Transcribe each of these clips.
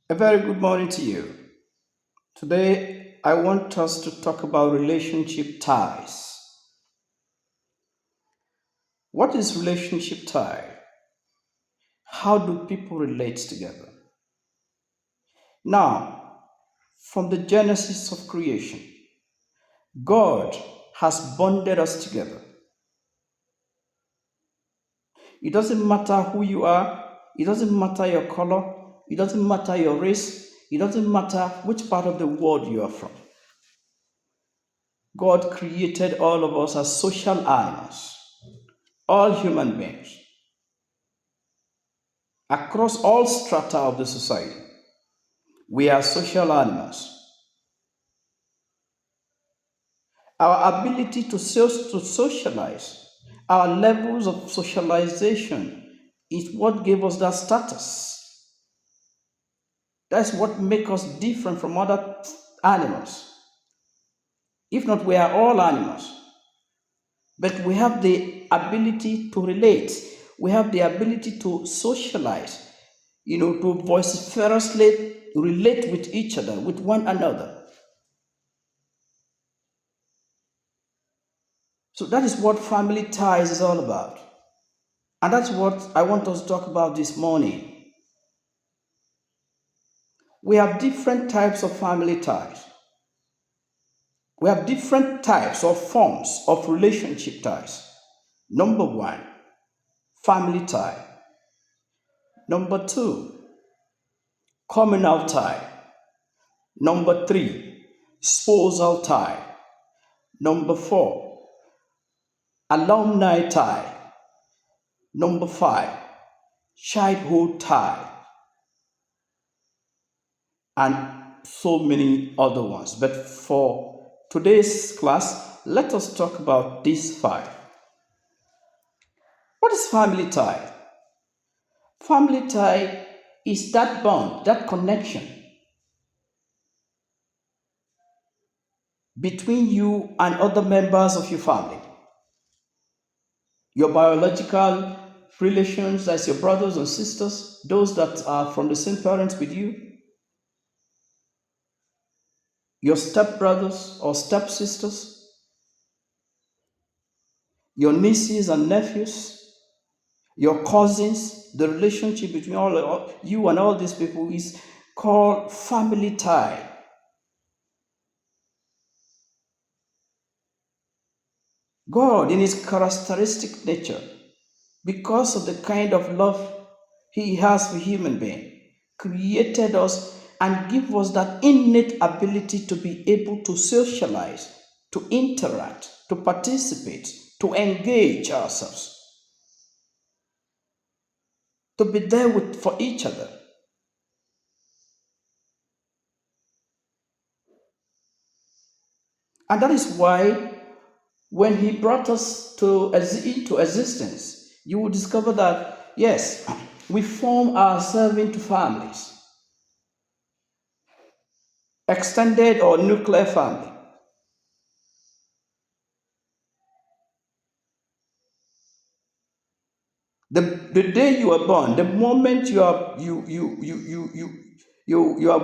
A very good morning to you. Today, I want us to talk about relationship ties. What is relationship tie? How do people relate together? Now, from the genesis of creation, God has bonded us together. It doesn't matter who you are, it doesn't matter your color, it doesn't matter your race, it doesn't matter which part of the world you are from. God created all of us as social animals, all human beings, across all strata of the society. We are social animals. Our ability to socialize, our levels of socialization is what gave us that status. That's what makes us different from other animals. If not, we are all animals. But we have the ability to relate. We have the ability to socialize, to vociferously relate with each other, with one another. So that is what family ties is all about. And that's what I want us to talk about this morning. We have different types of family ties. We have different types or forms of relationship ties. Number one, family tie. Number two, communal tie. Number three, spousal tie. Number four, alumni tie. Number five, childhood tie. And so many other ones. But for today's class, let us talk about these five. What is family tie? Family tie is that bond, that connection between you and other members of your family. Your biological relations as your brothers and sisters, those that are from the same parents with you, your stepbrothers or stepsisters, your nieces and nephews, your cousins, the relationship between all you and all these people is called family tie. God, in his characteristic nature, because of the kind of love he has for human being, created us and give us that innate ability to be able to socialize, to interact, to participate, to engage ourselves, to be there for each other. And that is why when he brought us into existence, you will discover that, yes, we form ourselves into families, extended or nuclear family. The day you are born, the moment you are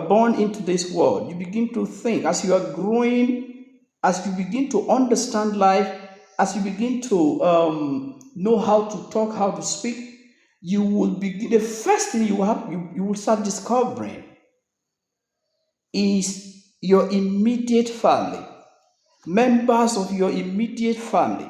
born into this world, you begin to think as you are growing, as you begin to understand life, as you begin to know how to talk, how to speak, you will begin. The first thing you will start discovering is your immediate family, members of your immediate family.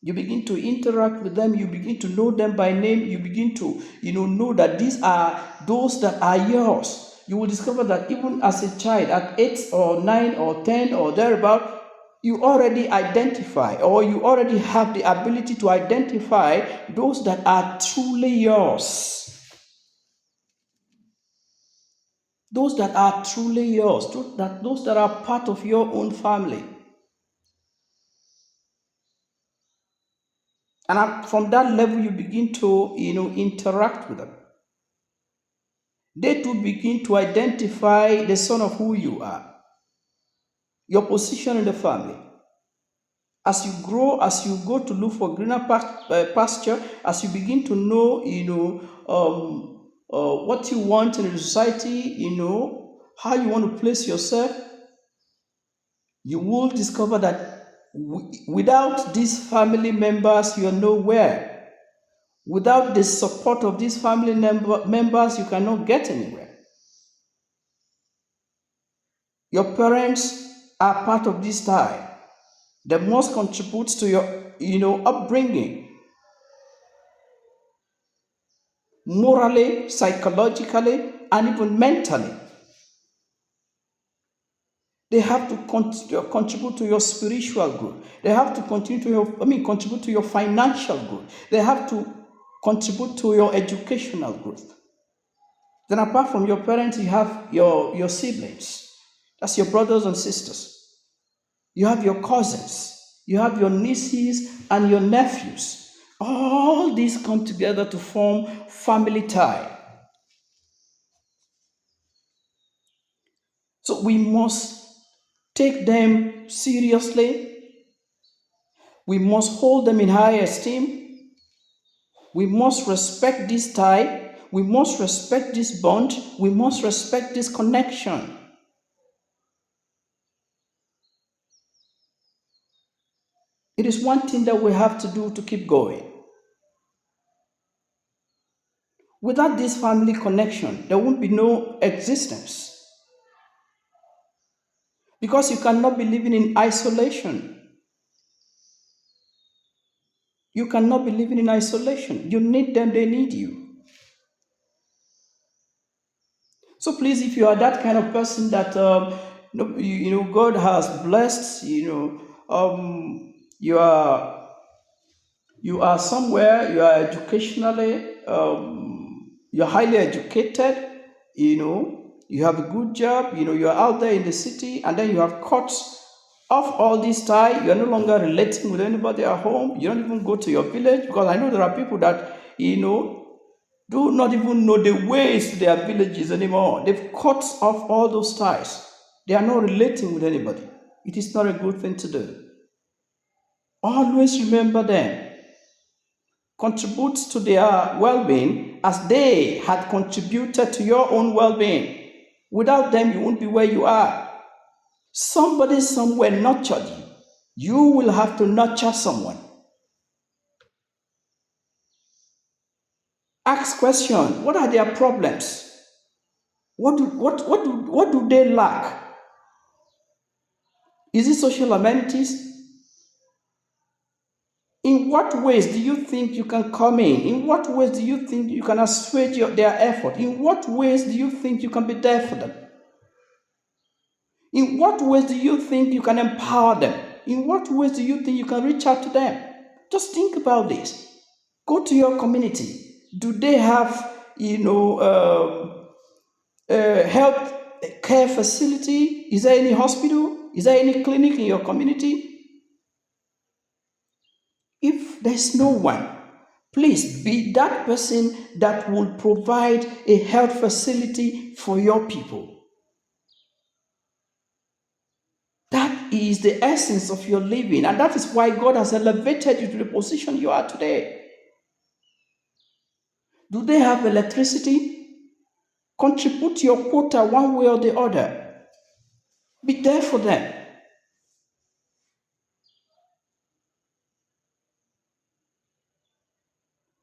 You begin to interact with them, you begin to know them by name, you begin to know that these are those that are yours. You will discover that even as a child at 8 or 9 or 10 or thereabout, you already identify, or you already have the ability to identify those that are truly yours. Those that are truly yours, those that are part of your own family. And from that level, you begin to interact with them. They too begin to identify the son of who you are, your position in the family. As you grow, as you go to look for greener pasture, as you begin to know, what you want in the society, how you want to place yourself, you will discover that without these family members, you're nowhere. Without the support of these family members, you cannot get anywhere. Your parents are part of this tie. They must contribute to your, upbringing, morally, psychologically, and even mentally. They have to contribute to your spiritual growth. They have to contribute to your financial growth. They have to contribute to your educational growth. Then apart from your parents, you have your siblings. That's your brothers and sisters. You have your cousins. You have your nieces and your nephews. All these come together to form family tie. So we must take them seriously. We must hold them in high esteem. We must respect this tie. We must respect this bond. We must respect this connection. It is one thing that we have to do to keep going. Without this family connection, there won't be no existence. Because you cannot be living in isolation. You cannot be living in isolation. You need them, they need you. So please, if you are that kind of person that God has blessed, you are somewhere, you are educationally, you're highly educated, you have a good job, you're out there in the city, and then you have cut off all this tie. You're no longer relating with anybody at home. You don't even go to your village, because I know there are people that, do not even know the ways to their villages anymore. They've cut off all those ties. They are not relating with anybody. It is not a good thing to do. Always remember them. Contribute to their well-being as they had contributed to your own well-being. Without them, you won't be where you are. Somebody somewhere nurtured you. You will have to nurture someone. Ask questions. What are their problems? What do they lack? Is it social amenities? In what ways do you think you can come in? In what ways do you think you can assuage their effort? In what ways do you think you can be there for them? In what ways do you think you can empower them? In what ways do you think you can reach out to them? Just think about this. Go to your community. Do they have, health care facility? Is there any hospital? Is there any clinic in your community? If there's no one, please be that person that will provide a health facility for your people. That is the essence of your living, and that is why God has elevated you to the position you are today. Do they have electricity? Contribute your quota one way or the other. Be there for them.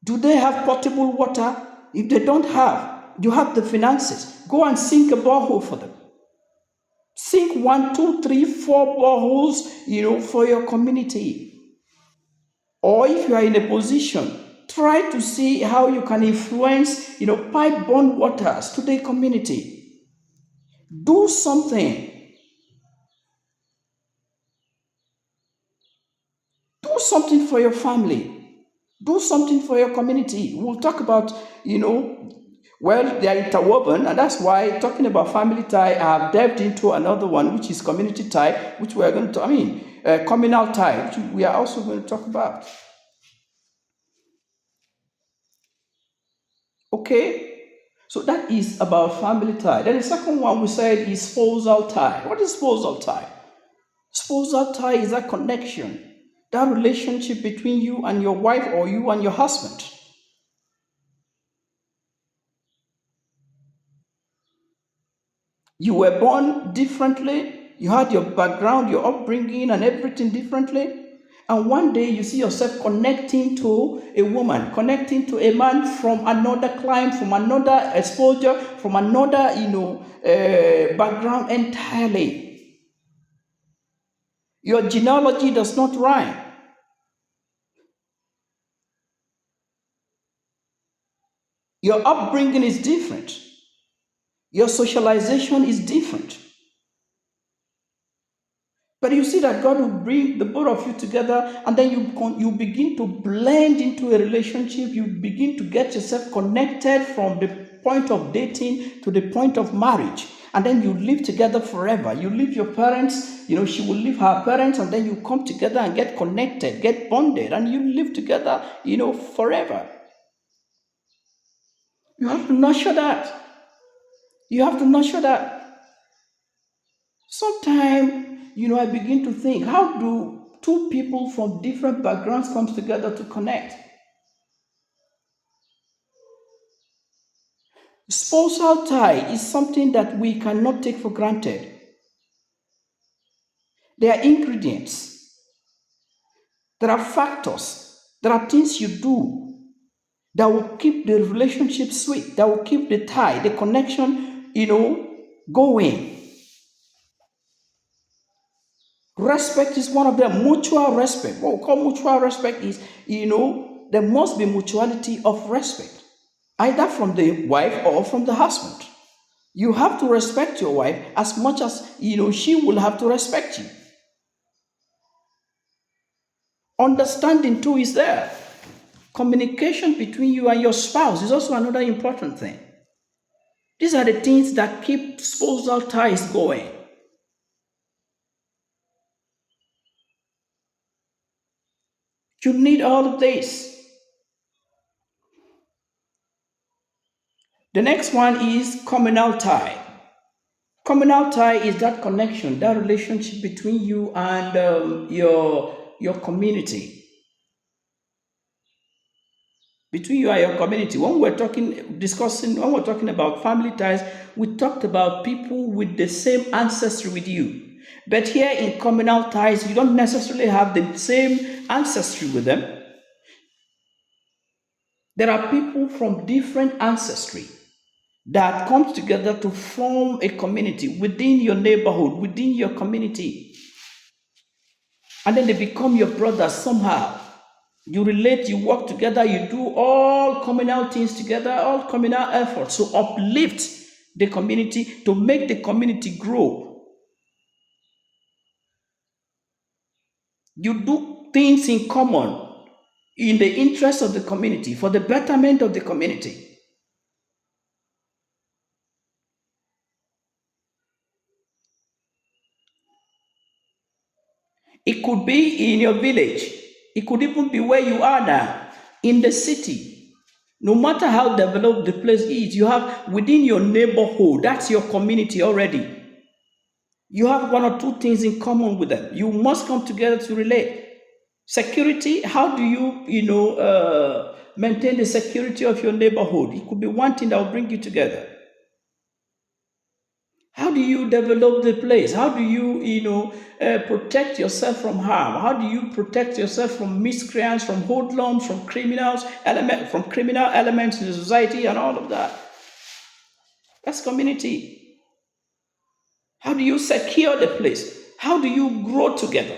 Do they have potable water? If they don't have, you have the finances. Go and sink a borehole for them. Sink 1, 2, 3, 4 boreholes, for your community. Or if you are in a position, try to see how you can influence, pipe-borne waters to the community. Do something. Do something for your family. Do something for your community. We'll talk about, they are interwoven, and that's why talking about family tie, I have delved into another one, which is community tie, which we are going to, communal tie, which we are also going to talk about. Okay? So that is about family tie. Then the second one we said is spousal tie. What is spousal tie? Spousal tie is that connection, that relationship between you and your wife or you and your husband. You were born differently. You had your background, your upbringing, and everything differently. And one day you see yourself connecting to a woman, connecting to a man from another clime, from another exposure, from another, background entirely. Your genealogy does not rhyme. Your upbringing is different. Your socialization is different. But you see that God will bring the both of you together, and then you begin to blend into a relationship. You begin to get yourself connected from the point of dating to the point of marriage. And then you live together forever. You leave your parents, she will leave her parents, and then you come together and get connected, get bonded, and you live together, forever. You have to nurture that. You have to nurture that. Sometimes, I begin to think, how do two people from different backgrounds come together to connect? Spousal tie is something that we cannot take for granted. There are ingredients, there are factors, there are things you do that will keep the relationship sweet, that will keep the tie, the connection, going. Respect is one of them. Mutual respect. What we call mutual respect is, there must be mutuality of respect, either from the wife or from the husband. You have to respect your wife as much as, she will have to respect you. Understanding too is there. Communication between you and your spouse is also another important thing. These are the things that keep spousal ties going. You need all of this. The next one is communal tie. Communal tie is that connection, that relationship between you and your community. Between you and your community. When we're talking about family ties, we talked about people with the same ancestry with you. But here in communal ties, you don't necessarily have the same ancestry with them. There are people from different ancestry that comes together to form a community within your neighborhood, within your community. And then they become your brothers somehow. You relate, you work together, you do all communal things together, all communal efforts to uplift the community, to make the community grow. You do things in common in the interest of the community, for the betterment of the community. It could be in your village. It could even be where you are now, in the city. No matter how developed the place is, you have within your neighborhood, that's your community already. You have one or two things in common with them. You must come together to relate. Security, how do you, maintain the security of your neighborhood? It could be one thing that will bring you together. How do you develop the place? How do you, protect yourself from harm? How do you protect yourself from miscreants, from hoodlums, from from criminal elements in the society, and all of that? That's community. How do you secure the place? How do you grow together?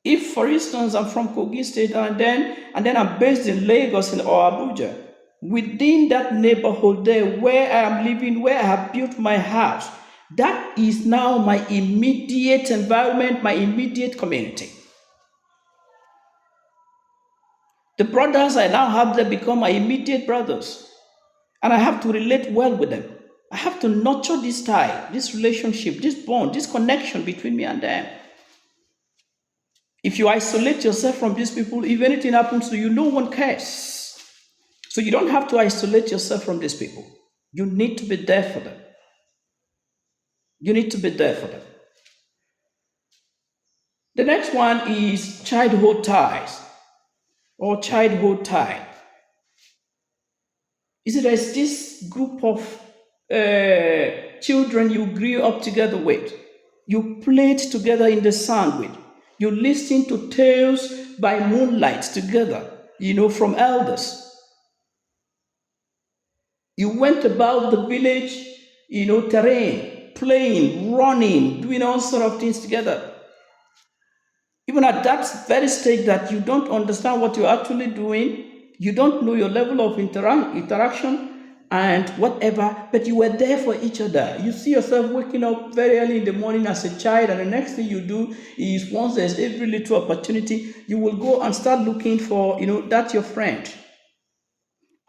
If, for instance, I'm from Kogi State and then I'm based in Lagos or Abuja, within that neighborhood there where I am living, where I have built my house, that is now my immediate environment, my immediate community. The brothers I now have there become my immediate brothers, and I have to relate well with them. I have to nurture this tie, this relationship, this bond, this connection between me and them. If you isolate yourself from these people, if anything happens to you, no one cares. So you don't have to isolate yourself from these people. You need to be there for them. You need to be there for them. The next one is childhood ties or childhood tie. You see, there's this group of children you grew up together with. You played together in the sun with. You listened to tales by moonlight together, from elders. You went about the village, terrain, playing, running, doing all sort of things together. Even at that very stage that you don't understand what you're actually doing, you don't know your level of interaction and whatever, but you were there for each other. You see yourself waking up very early in the morning as a child, and the next thing you do is, once there's every little opportunity, you will go and start looking for, that's your friend.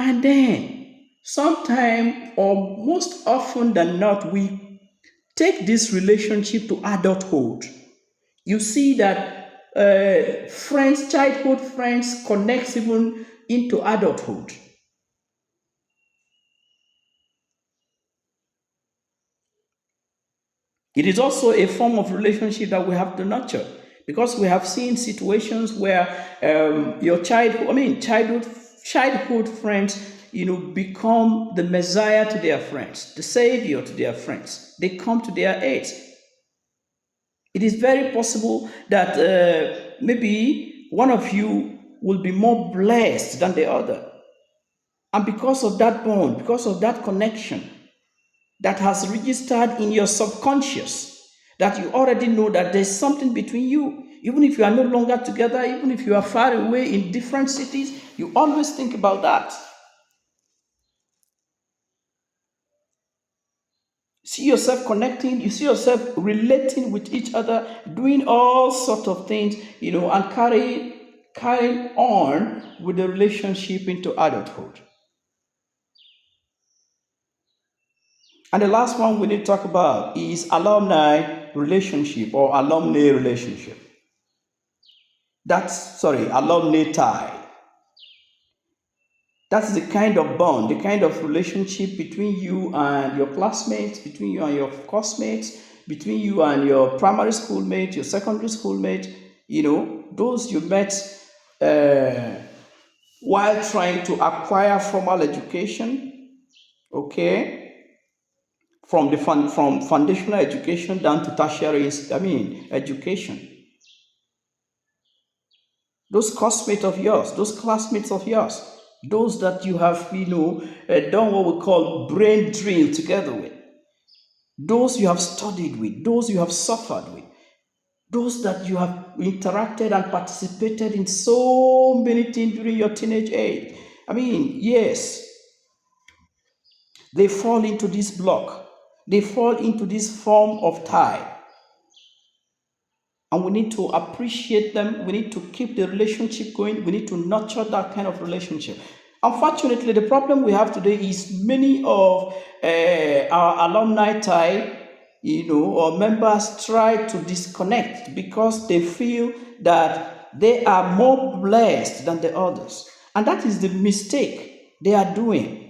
And then, sometime or most often than not, we take this relationship to adulthood. You see that friends, childhood friends, connects even into adulthood. It is also a form of relationship that we have to nurture, because we have seen situations where your childhood friends, become the Messiah to their friends, the Savior to their friends. They come to their aid. It is very possible that maybe one of you will be more blessed than the other. And because of that bond, because of that connection that has registered in your subconscious, that you already know that there's something between you. Even if you are no longer together, even if you are far away in different cities, you always think about that. See yourself connecting, you see yourself relating with each other, doing all sorts of things, and carrying on with the relationship into adulthood. And the last one we need to talk about is alumni relationship or alumni relationship. Alumni tie. That's the kind of bond, the kind of relationship between you and your classmates, between you and your classmates, between you and your primary school mate, your secondary school mate, those you met while trying to acquire formal education, okay, from foundational education down to tertiary, education. Those classmates of yours, those that you have, done what we call brain drill together with, those you have studied with, those you have suffered with, those that you have interacted and participated in so many things during your teenage age. Yes, they fall into this block. They fall into this form of tie. And we need to appreciate them. We need to keep the relationship going. We need to nurture that kind of relationship. Unfortunately, the problem we have today is many of our alumni tie, or members try to disconnect because they feel that they are more blessed than the others. And that is the mistake they are doing.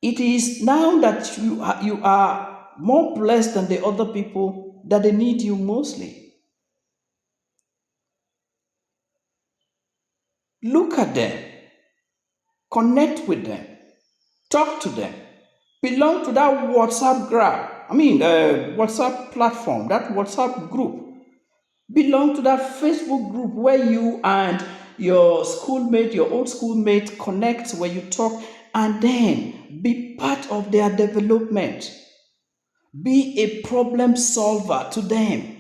It is now that you are more blessed than the other people that they need you mostly. Look at them, connect with them, talk to them, belong to that WhatsApp WhatsApp platform, that WhatsApp group. Belong to that Facebook group where you and your schoolmate, your old schoolmate connect, where you talk, and then be part of their development. Be a problem solver to them.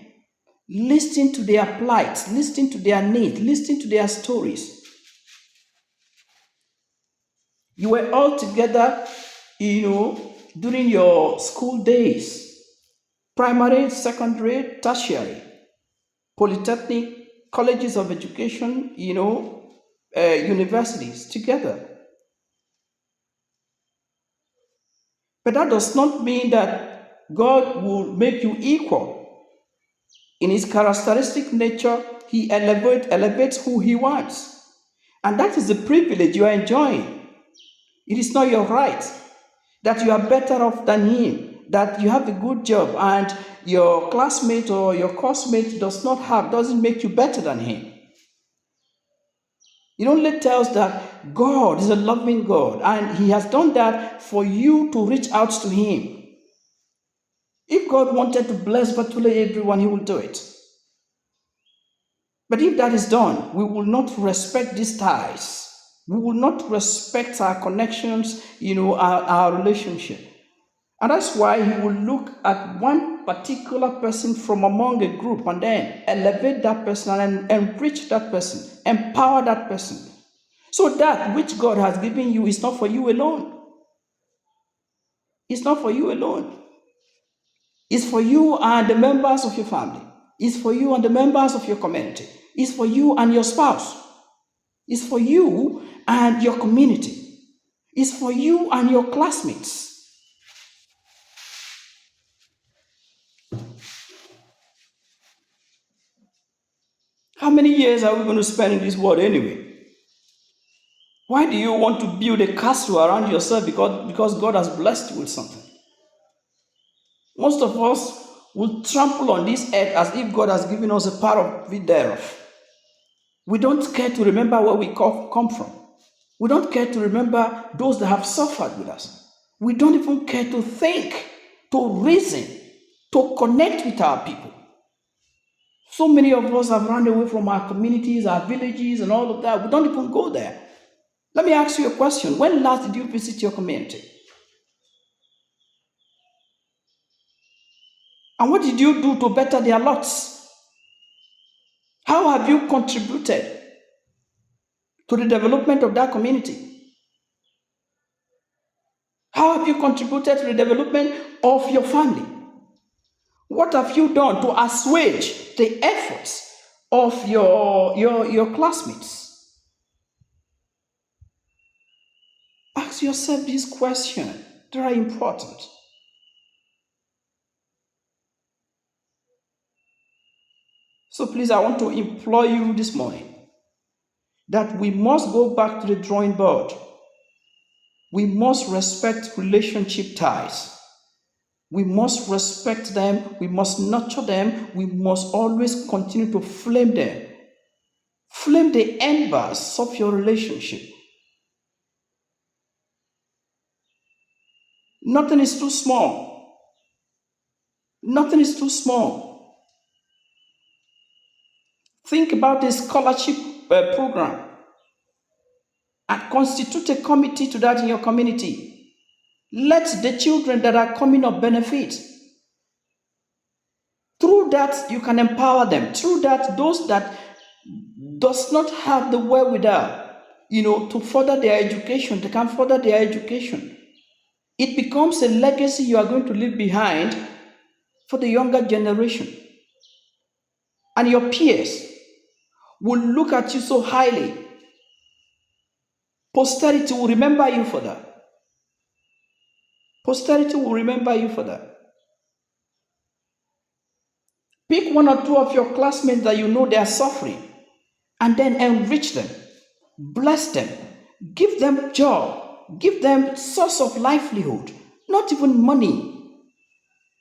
Listen to their plight, listen to their needs, listen to their stories. You were all together, during your school days, primary, secondary, tertiary, polytechnic, colleges of education, universities together. But that does not mean that God will make you equal. In his characteristic nature, he elevates who he wants. And that is the privilege you are enjoying. It is not your right that you are better off than him, that you have a good job and your classmate or your coursemate doesn't make you better than him. It only tells that God is a loving God, and He has done that for you to reach out to Him. If God wanted to bless virtually everyone, He will do it. But if that is done, we will not respect these ties. We will not respect our connections, our relationship. And that's why He will look at one particular person from among a group and then elevate that person and enrich that person, empower that person. So that which God has given you is not for you alone. It's not for you alone. It's for you and the members of your family. It's for you and the members of your community. It's for you and your spouse. It's for you and your community. It's for you and your classmates. How many years are we going to spend in this world anyway? Why do you want to build a castle around yourself because God has blessed you with something? Most of us will trample on this earth as if God has given us a part of it thereof. We don't care to remember where we come from. We don't care to remember those that have suffered with us. We don't even care to think, to reason, to connect with our people. So many of us have run away from our communities, our villages, and all of that. We don't even go there. Let me ask you a question. When last did you visit your community? And what did you do to better their lots? How have you contributed to the development of that community? How have you contributed to the development of your family? What have you done to assuage the efforts of your classmates? Ask yourself this question. They are important. So please, I want to implore you this morning that we must go back to the drawing board. We must respect relationship ties. We must respect them. We must nurture them. We must always continue to flame them. Flame the embers of your relationship. Nothing is too small. Nothing is too small. Think about a scholarship program and constitute a committee to that in your community. Let the children that are coming up benefit. Through that, you can empower them. Through that, those that does not have the wherewithal, to further their education, they can further their education. It becomes a legacy you are going to leave behind for the younger generation. And your peers will look at you so highly. Posterity will remember you for that. Posterity will remember you for that. Pick one or two of your classmates that you know they are suffering and then enrich them, bless them, give them job, give them source of livelihood, not even money.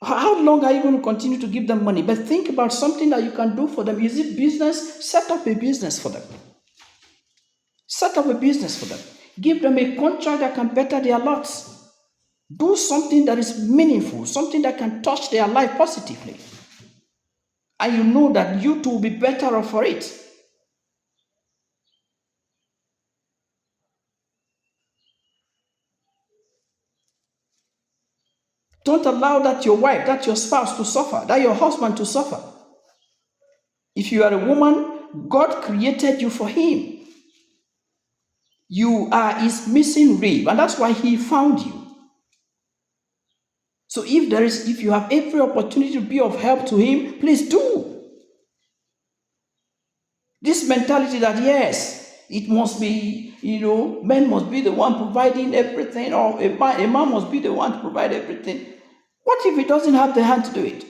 How long are you going to continue to give them money? But think about something that you can do for them. Is it business? Set up a business for them. Set up a business for them. Give them a contract that can better their lots. Do something that is meaningful, something that can touch their life positively. And you know that you too will be better off for it. Don't allow that your wife, that your spouse to suffer, that your husband to suffer. If you are a woman, God created you for Him. You are His missing rib, and that's why He found you. So if you have every opportunity to be of help to Him, please do. This mentality that yes, it must be, men must be the one providing everything, or a man must be the one to provide everything. What if he doesn't have the hand to do it?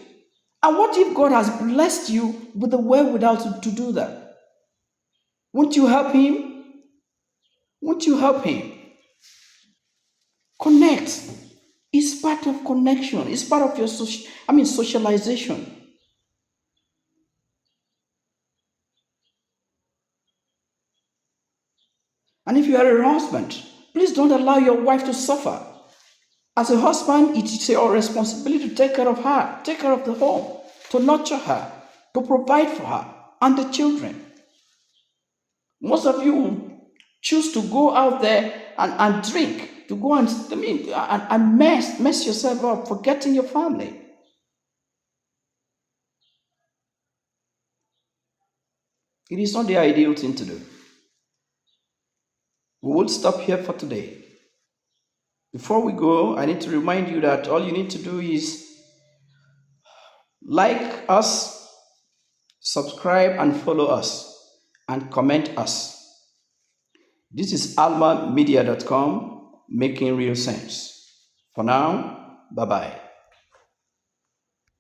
And what if God has blessed you with the wherewithal to do that? Won't you help him? Won't you help him? Connect. It's part of connection. It's part of your socialization. And if you are a husband, please don't allow your wife to suffer. As a husband, it is your responsibility to take care of her, take care of the home, to nurture her, to provide for her and the children. Most of you choose to go out there and drink, to go and mess yourself up, forgetting your family. It is not the ideal thing to do. We will stop here for today. Before we go, I need to remind you that all you need to do is like us, subscribe and follow us, and comment us. This is almamedia.com, making real sense. For now, bye-bye.